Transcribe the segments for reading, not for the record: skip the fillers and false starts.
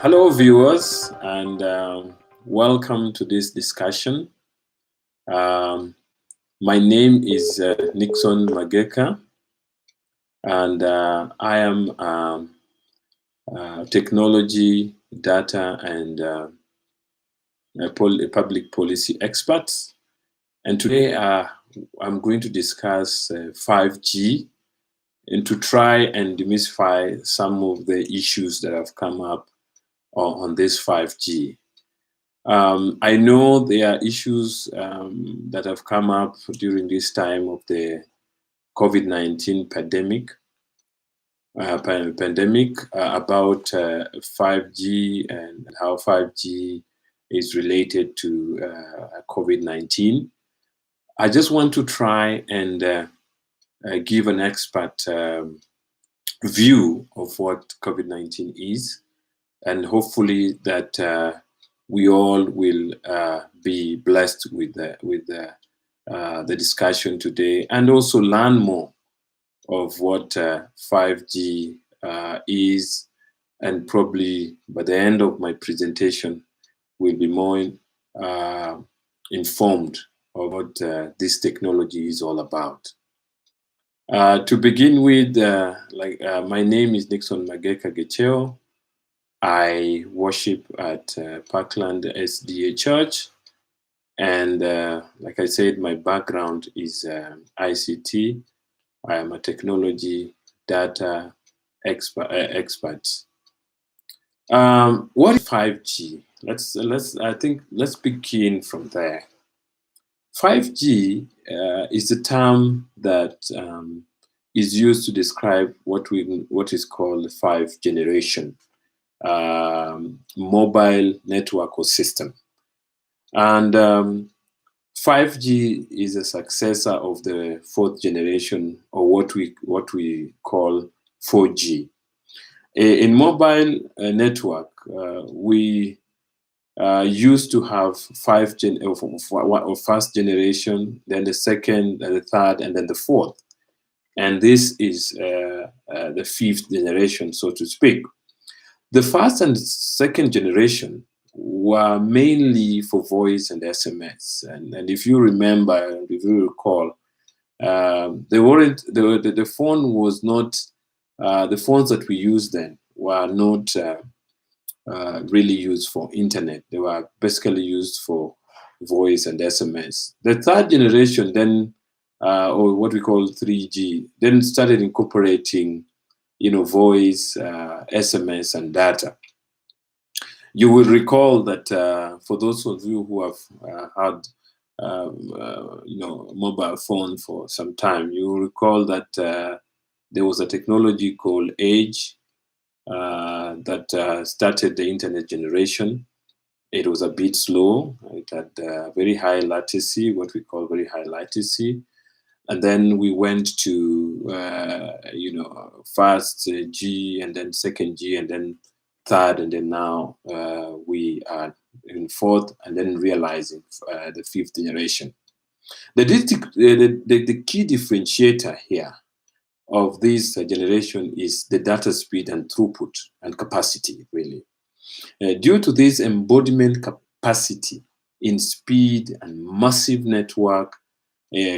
Hello, viewers, and welcome to this discussion. Um, my name is Nixon Mageka, and I am technology, data, and a public policy expert. And today I'm going to discuss 5G and to try and demystify some of the issues that have come up on this 5G. I know there are issues that have come up during this time of the COVID-19 pandemic about 5G and how 5G is related to COVID-19. I just want to try and give an expert view of what COVID-19 is, and hopefully that we all will be blessed with the discussion today, and also learn more of what 5G is, and probably by the end of my presentation we'll be more informed of what this technology is all about. To begin with, my name is Nixon Mageka Gecheo. I worship at Parkland SDA Church, and like I said, my background is ICT. I am a technology data expert. What is 5G? Let's begin from there. 5G is a term that is used to describe what is called the 5th generation mobile network or system. And 5G is a successor of the 4th generation, or what we call 4G. In mobile network, we used to have first generation, then the second, and the third, and then the fourth. And this is the 5th generation, so to speak. The first and second generation were mainly for voice and SMS. And if you remember, if you recall, the phone was not, the phones that we used then were not really used for internet. They were basically used for voice and SMS. The third generation then, or what we call 3G, then started incorporating voice, SMS, and data. You will recall that for those of you who have had mobile phone for some time, you will recall that there was a technology called Edge that started the internet generation. It was a bit slow. It had very high latency, what we call very high latency. And then we went to, first G, and then second G, and then third, and then now we are in fourth, and then realizing the 5th generation. The key differentiator here of this generation is the data speed and throughput and capacity, really. Due to this embodiment capacity in speed and massive network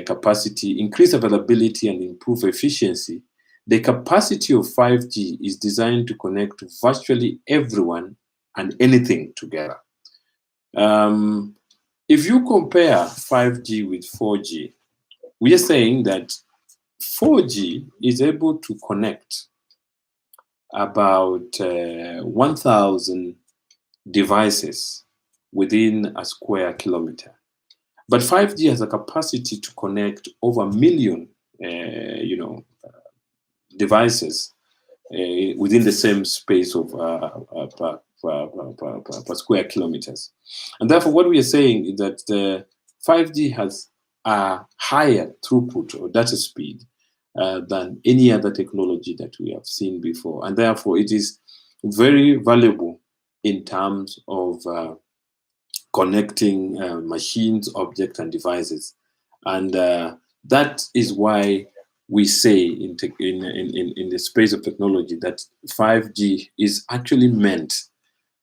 capacity, increase availability, and improve efficiency, the capacity of 5G is designed to connect virtually everyone and anything together. If you compare 5G with 4G, we are saying that 4G is able to connect about 1,000 devices within a square kilometer. But 5G has a capacity to connect over 1 million, devices within the same space of per square kilometers. And therefore, what we are saying is that the 5G has a higher throughput or data speed than any other technology that we have seen before. And therefore, it is very valuable in terms of connecting machines, objects, and devices. And that is why we say in the space of technology that 5G is actually meant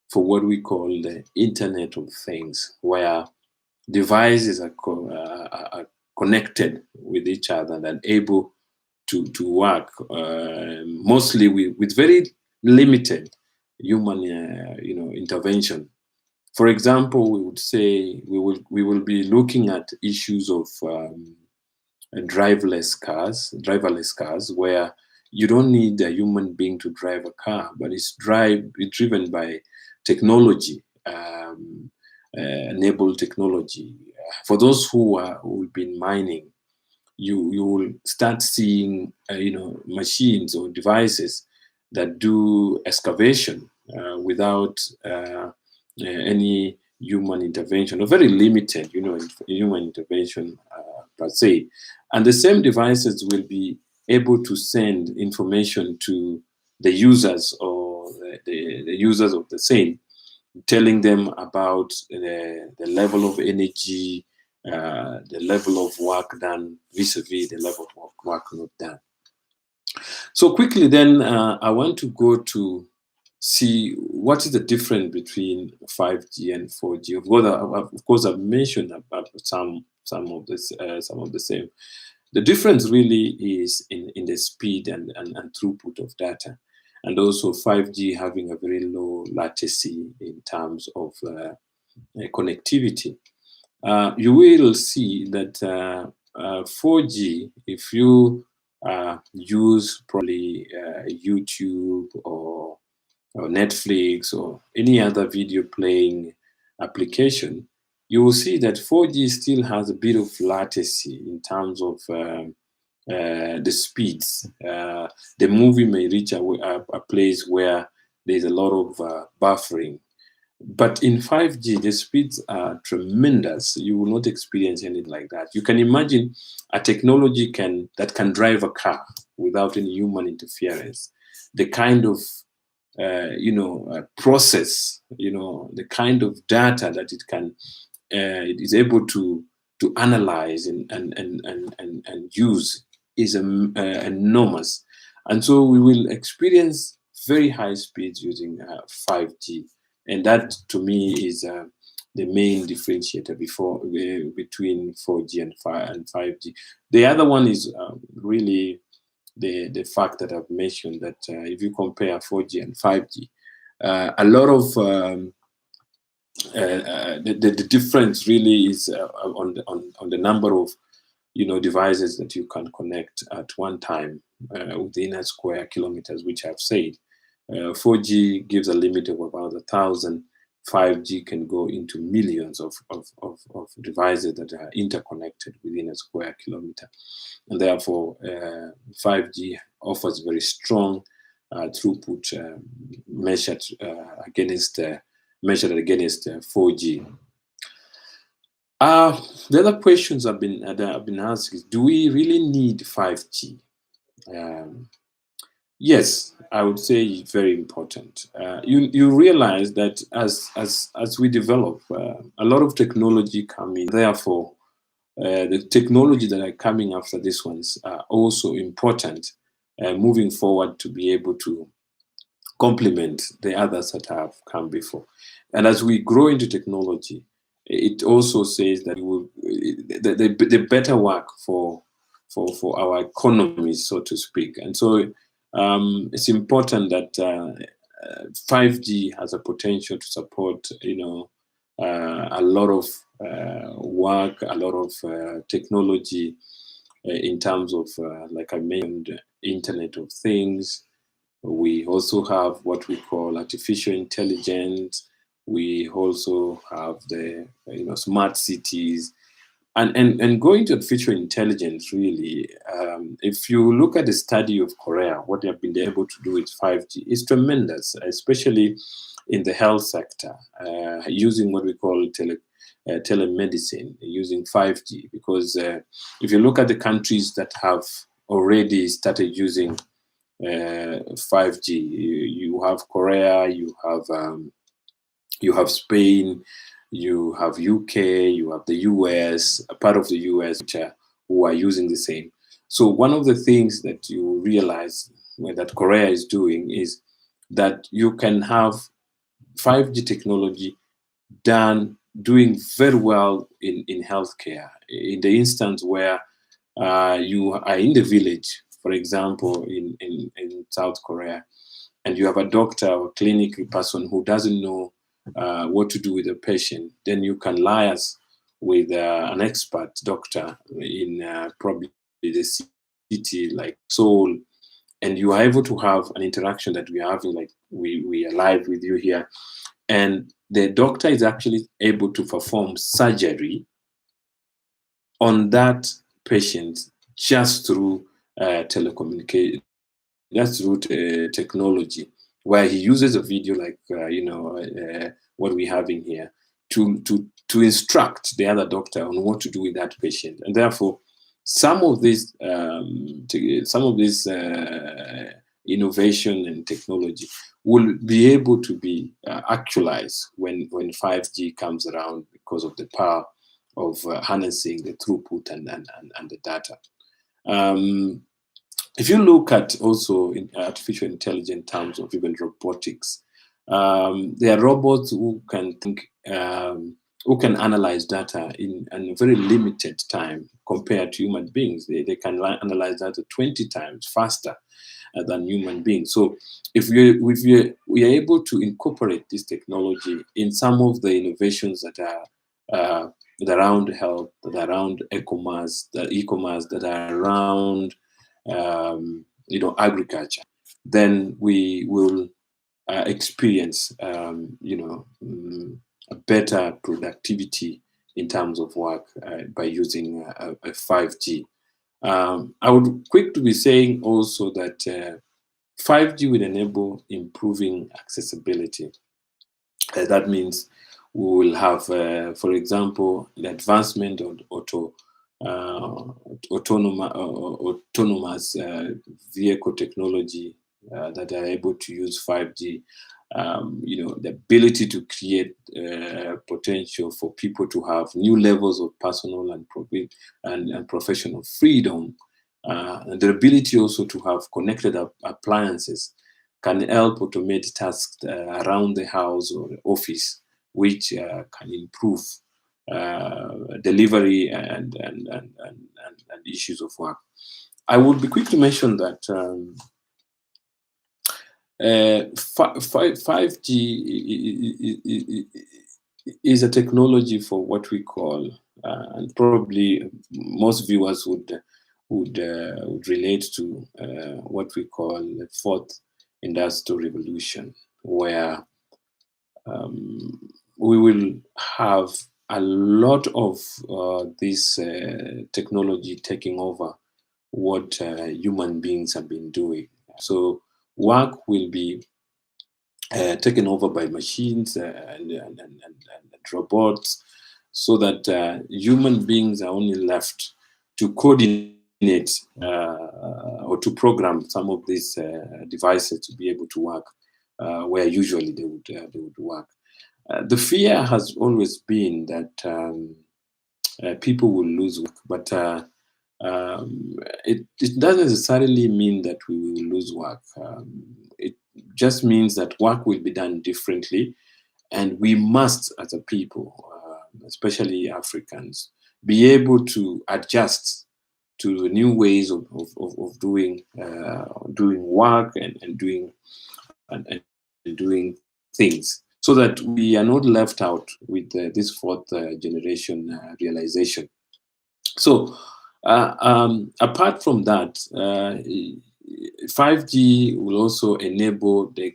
for what we call the Internet of Things, where devices are connected with each other and able to work mostly with very limited human intervention. For example, we would say we will be looking at issues of driverless cars, where you don't need a human being to drive a car, but it's driven by technology, enabled technology. For those who've been mining, you will start seeing machines or devices that do excavation without any human intervention, or very limited human intervention per se. And the same devices will be able to send information to the users, or the users of the same, telling them about the level of energy, the level of work done vis-a-vis the level of work not done. So quickly then, I want to go to see what is the difference between 5G and 4G. Of course, I've mentioned about some of the same. The difference really is in the speed and throughput of data, and also 5G having a very low latency in terms of connectivity. You will see that 4G, if you use probably YouTube or Netflix or any other video playing application, you will see that 4G still has a bit of latency in terms of the speeds. The movie may reach a place where there's a lot of buffering. But in 5G, the speeds are tremendous. You will not experience anything like that. You can imagine a technology that can drive a car without any human interference. The kind of process, the kind of data that it is able to analyze and use is enormous. And so we will experience very high speeds using 5G. And that, to me, is the main differentiator between 4G and 5G. The other one is really the fact that I've mentioned, that if you compare 4G and 5G, a lot of the difference really is on the number of devices that you can connect at one time within a square kilometers, which I've said. 4G gives a limit of about 1,000. 5G can go into millions of devices that are interconnected within a square kilometer. And therefore, 5G offers very strong throughput measured against 4G. The other questions I've been asked is, do we really need 5G? Yes, I would say it's very important. You realize that as we develop, a lot of technology coming. Therefore, the technology that are coming after these ones are also important moving forward to be able to complement the others that have come before. And as we grow into technology, it also says that the better work for our economies, so to speak. And so it's important that 5G has a potential to support, a lot of work, a lot of technology in terms of, like I mentioned, Internet of Things. We also have what we call artificial intelligence. We also have the smart cities. And going to artificial intelligence, really, if you look at the study of Korea, what they have been able to do with 5G is tremendous, especially in the health sector, using what we call telemedicine, using 5G. Because if you look at the countries that have already started using 5G, you have Korea, you have Spain, you have UK, you have the US, a part of the US who are using the same. So one of the things that you realize that Korea is doing is that you can have 5G technology doing very well in healthcare. In the instance where you are in the village, for example, in South Korea, and you have a doctor or clinical person who doesn't know what to do with a patient, then you can liaise with an expert doctor in probably the city like Seoul, and you are able to have an interaction that we are having, like we are live with you here, and the doctor is actually able to perform surgery on that patient just through telecommunication, that's through technology, where he uses a video like what we're having here to instruct the other doctor on what to do with that patient, and therefore some of this innovation and technology will be able to be actualized when 5G comes around, because of the power of harnessing the throughput and the data. If you look at also in artificial intelligence in terms of even robotics, there are robots who can think, who can analyze data in a very limited time compared to human beings. They can analyze data 20 times faster than human beings. So if we are able to incorporate this technology in some of the innovations that are around health, that are around e-commerce, that are around agriculture, then we will experience a better productivity in terms of work by using a 5G. I would quick to be saying also that 5G will enable improving accessibility. That means we will have, for example, the advancement of autonomous vehicle technology that are able to use 5G. The ability to create potential for people to have new levels of personal and professional freedom, and the ability also to have connected appliances can help automate tasks around the house or the office, which can improve delivery and issues of work. I would be quick to mention that 5G is a technology for what we call, and probably most viewers would relate to what we call the fourth industrial revolution, where we will have a lot of this technology taking over what human beings have been doing. So work will be taken over by machines and robots, so that human beings are only left to coordinate or to program some of these devices to be able to work where usually they would work. The fear has always been that people will lose work, but it doesn't necessarily mean that we will lose work. It just means that work will be done differently, and we must, as a people, especially Africans, be able to adjust to the new ways of doing work and doing things, so that we are not left out with this fourth generation realization. So apart from that, 5G will also enable the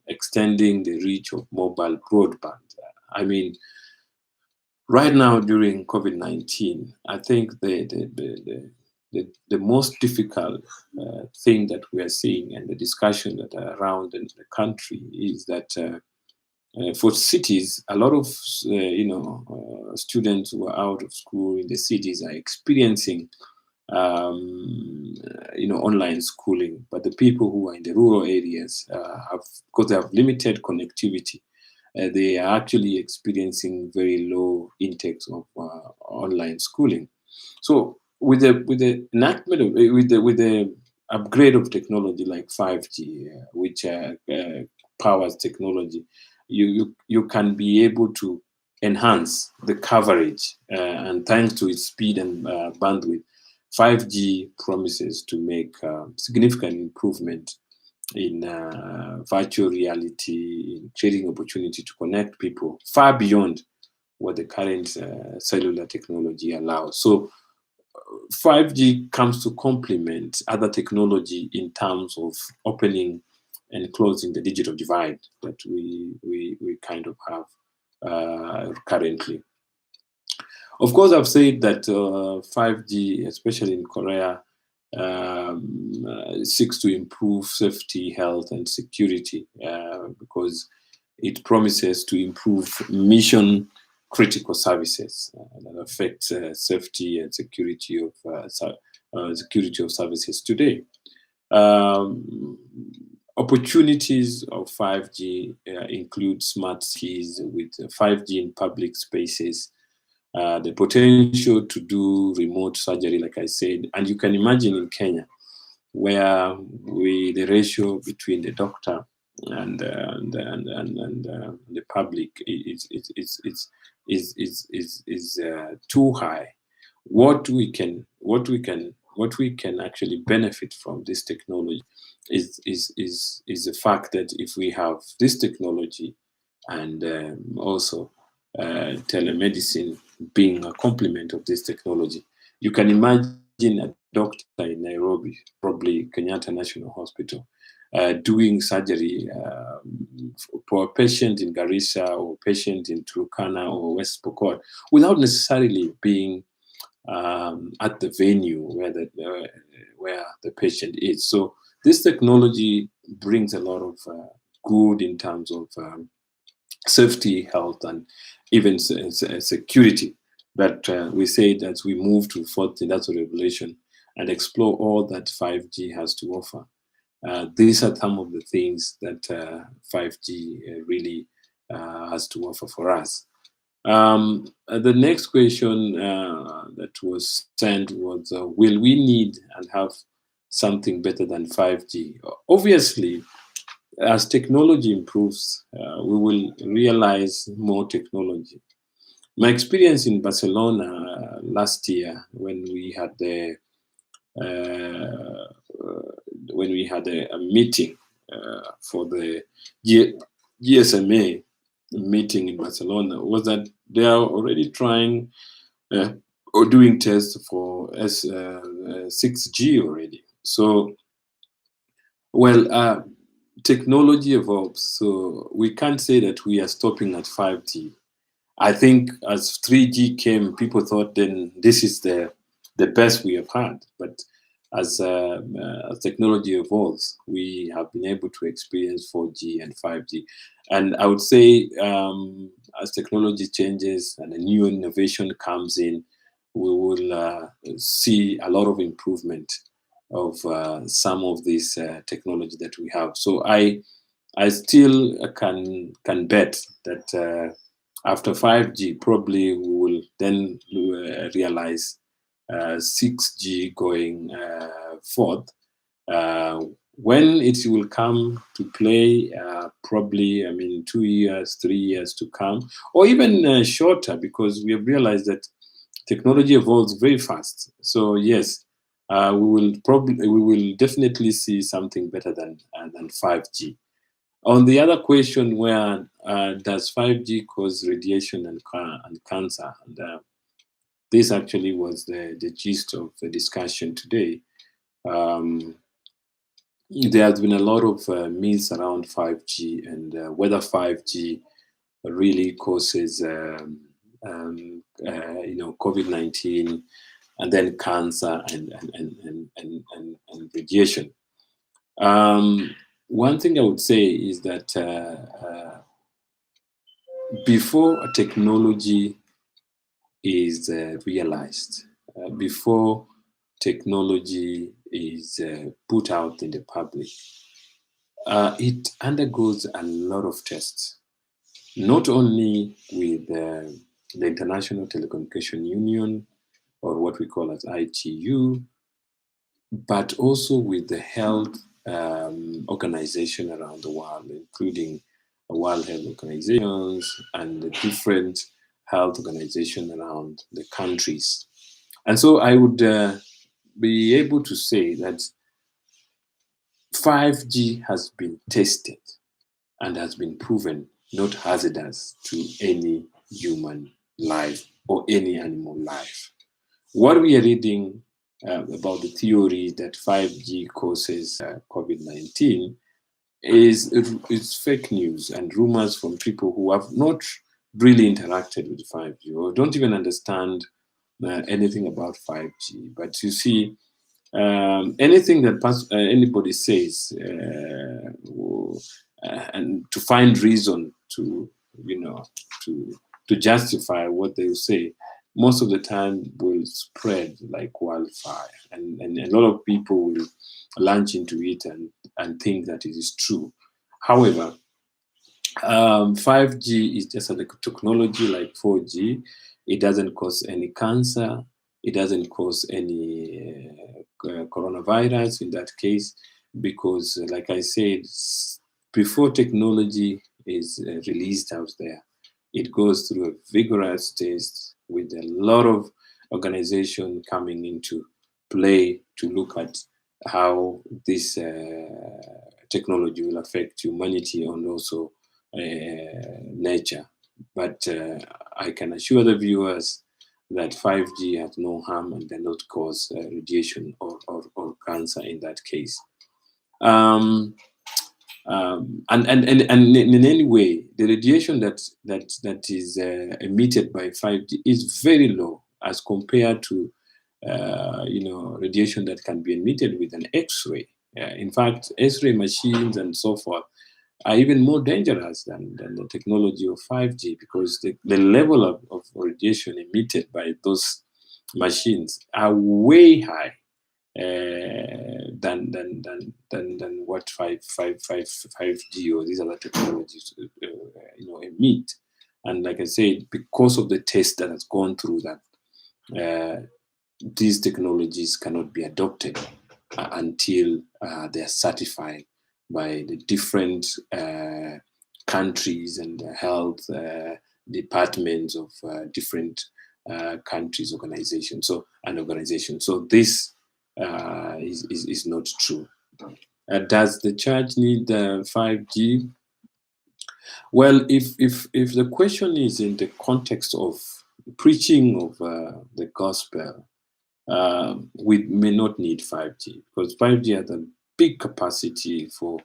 extending the reach of mobile broadband. I mean, right now during COVID-19, I think the most difficult thing that we are seeing, and the discussion that are around in the country, is that for cities, a lot of students who are out of school in the cities are experiencing online schooling, but the people who are in the rural areas because they have limited connectivity, they are actually experiencing very low intakes of online schooling. So with the enactment of, with the upgrade of technology like 5G, which powers technology, you can be able to enhance the coverage, and thanks to its speed and bandwidth, 5G promises to make significant improvement in virtual reality, in creating opportunity to connect people far beyond what the current cellular technology allows. So 5G comes to complement other technology in terms of opening and closing the digital divide that we kind of have currently. Of course, I've said that 5G, especially in Korea, seeks to improve safety, health, and security because it promises to improve mission critical services that affect safety and security of services today. Opportunities of 5G include smart cities with 5G in public spaces, the potential to do remote surgery, like I said. And you can imagine in Kenya, where the ratio between the doctor and the public is too high. What we can actually benefit from this technology is the fact that if we have this technology and also telemedicine being a complement of this technology, you can imagine a doctor in Nairobi, probably Kenyatta National Hospital, doing surgery for a patient in Garissa or patient in Turkana or West Pokot without necessarily being at the venue where the patient is. So this technology brings a lot of good in terms of safety, health, and even security. But we say that we move to fourth industrial revolution and explore all that 5G has to offer. These are some of the things that 5G really has to offer for us. The next question that was sent was, will we need and have something better than 5G? Obviously, as technology improves, we will realize more technology. My experience in Barcelona last year, when we had a meeting for the GSMA meeting in Barcelona, was that they are already trying or doing tests for 6G already. So, well, technology evolves, so we can't say that we are stopping at 5G. I think as 3G came, people thought then this is the best we have had. But as technology evolves, we have been able to experience 4G and 5G. And I would say as technology changes and a new innovation comes in, we will see a lot of improvement of some of this technology that we have. So I still can bet that after 5G, probably we will then realize 6G going forth. When it will come to play, probably, 2 years, 3 years to come, or even shorter, because we have realized that technology evolves very fast. So yes, we will definitely see something better than 5G. On the other question, where does 5G cause radiation and cancer? And this actually was the gist of the discussion today. There has been a lot of myths around 5G and whether 5G really causes, COVID-19 and then cancer and radiation. One thing I would say is that before a technology is realized, before technology is put out in the public, it undergoes a lot of tests, not only with the International Telecommunication Union, or what we call as ITU, but also with the health organization around the world, including World Health Organizations and the different health organizations around the countries. And so I would be able to say that 5G has been tested and has been proven not hazardous to any human life or any animal life. What we are reading about the theory that 5G causes COVID-19 is fake news and rumors from people who have not really interacted with 5G or don't even understand anything about 5G. But you see, anything that anybody says, and to find reason to, to justify what they say, most of the time will spread like wildfire, and a lot of people will launch into it and think that it is true. However, 5G is just a technology like 4G. It doesn't cause any cancer. It doesn't cause any coronavirus in that case, because, like I said, before technology is released out there, it goes through a vigorous test with a lot of organization coming into play to look at how this technology will affect humanity and also nature. But I can assure the viewers that 5G has no harm and does not cause radiation or cancer in that case. And in any way, the radiation that is emitted by 5G is very low as compared to radiation that can be emitted with an X-ray. In fact, X-ray machines and so forth are even more dangerous than the technology of 5G, because the level of radiation emitted by those machines are way high than what 5G or these other technologies emit. And like I said, because of the test that has gone through that, these technologies cannot be adopted until they are certified by the different countries and health departments of different countries, organizations. So this is not true. Does the church need 5G? Well, if the question is in the context of preaching of the gospel, we may not need 5G, because 5G has a big capacity for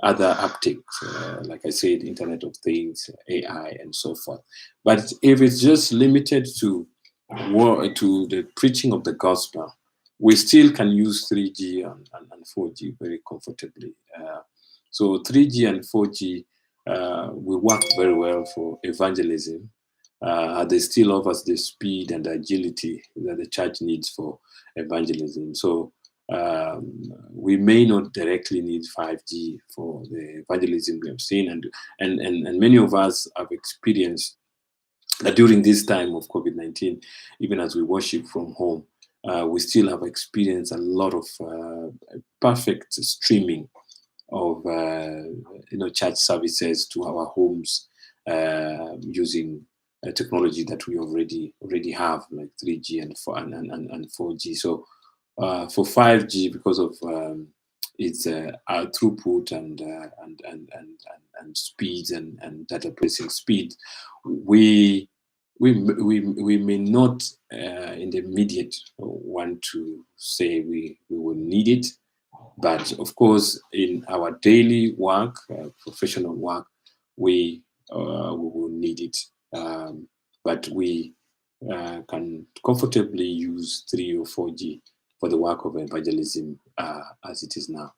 other uptakes, like I said, Internet of Things, AI, and so forth. But if it's just limited to the preaching of the gospel, we still can use 3G and 4G very comfortably. So 3G and 4G will work very well for evangelism. They still offers the speed and agility that the church needs for evangelism. So we may not directly need 5G for the evangelism we have seen, and many of us have experienced that during this time of COVID-19, even as we worship from home, we still have experienced a lot of perfect streaming of church services to our homes using technology that we already have, like 3G and 4G. So for 5G, because of its throughput and speeds and data processing speed, we may not in the immediate want to say we will need it. But of course, in our daily work, professional work, we will need it. But we can comfortably use 3 or 4G for the work of evangelism as it is now.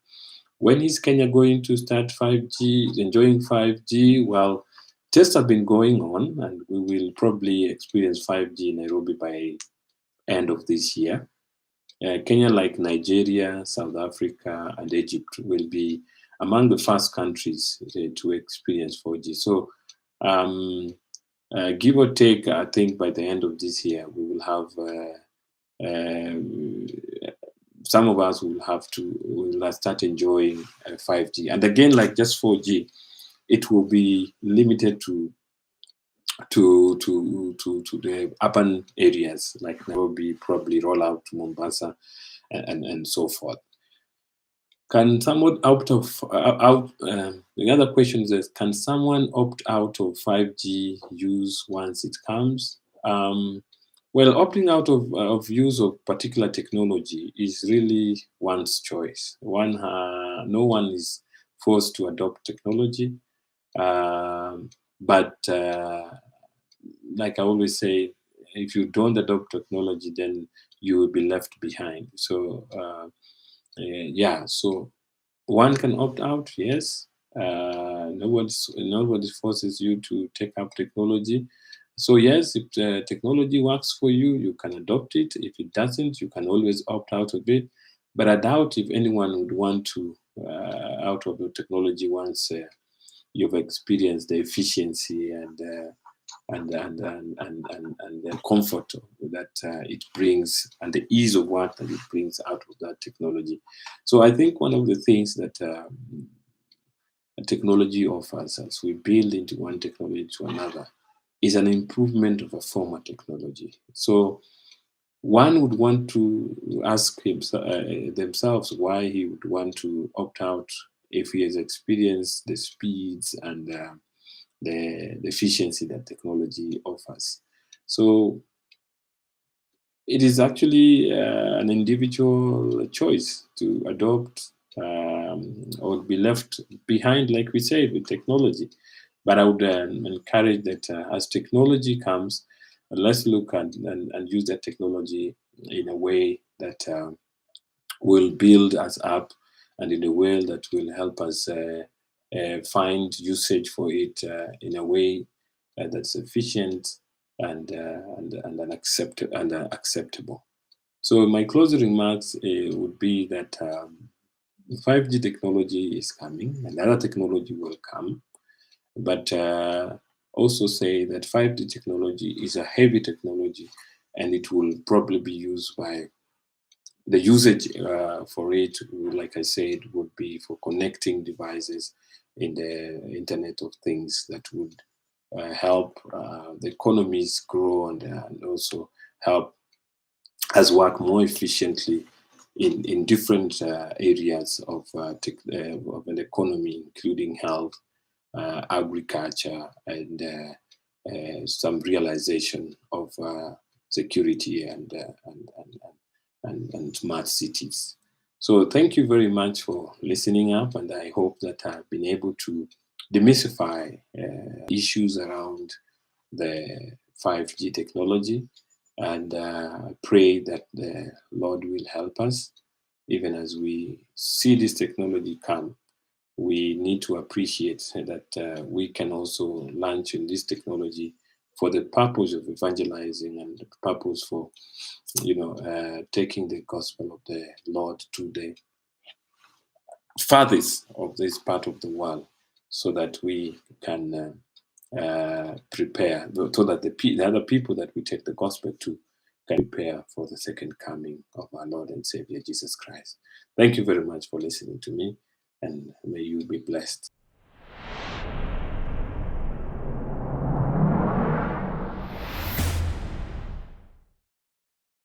When is Kenya going to start 5G, enjoying 5G? Well, tests have been going on, and we will probably experience 5G in Nairobi by end of this year. Kenya, like Nigeria, South Africa, and Egypt, will be among the first countries to experience 4G. So, give or take, I think by the end of this year, we will have some of us will start enjoying 5G. And again, like just 4G, it will be limited to the urban areas like Nairobi, probably roll out to Mombasa, and so forth. Can someone opt of out? The other question is: can someone opt out of 5G use once it comes? Well, opting out of use of particular technology is really one's choice. No one is forced to adopt technology, but like I always say, if you don't adopt technology, then you will be left behind. So yeah, so one can opt out, yes. Nobody forces you to take up technology. So yes, if the technology works for you, you can adopt it. If it doesn't, you can always opt out of it. But I doubt if anyone would want to out of the technology once you've experienced the efficiency and the comfort that it brings and the ease of work that it brings out of that technology. So I think one of the things that technology offers as we build into one technology to another is an improvement of a former technology. So one would want to ask themselves why he would want to opt out if he has experienced the speeds and the efficiency that technology offers. So it is actually an individual choice to adopt or be left behind, like we said, with technology. But I would encourage that as technology comes, let's look at and use that technology in a way that will build us up and in a way that will help us find usage for it in a way that's efficient and acceptable. So my closing remarks would be that 5G technology is coming, and other technology will come, but also say that 5G technology is a heavy technology, and it will probably be used by the usage for it, like I said, would be for connecting devices in the Internet of Things that would help the economies grow and also help us work more efficiently in different areas of an economy, including health, agriculture, and some realization of security and smart cities. So thank you very much for listening up, and I hope that I've been able to demystify issues around the 5G technology, and pray that the Lord will help us even as we see this technology come. We need to appreciate that we can also launch in this technology for the purpose of evangelizing and the purpose for taking the gospel of the Lord to the farthest of this part of the world, so that we can prepare, so that the other people that we take the gospel to can prepare for the second coming of our Lord and Savior Jesus Christ. Thank you very much for listening to me, and may you be blessed.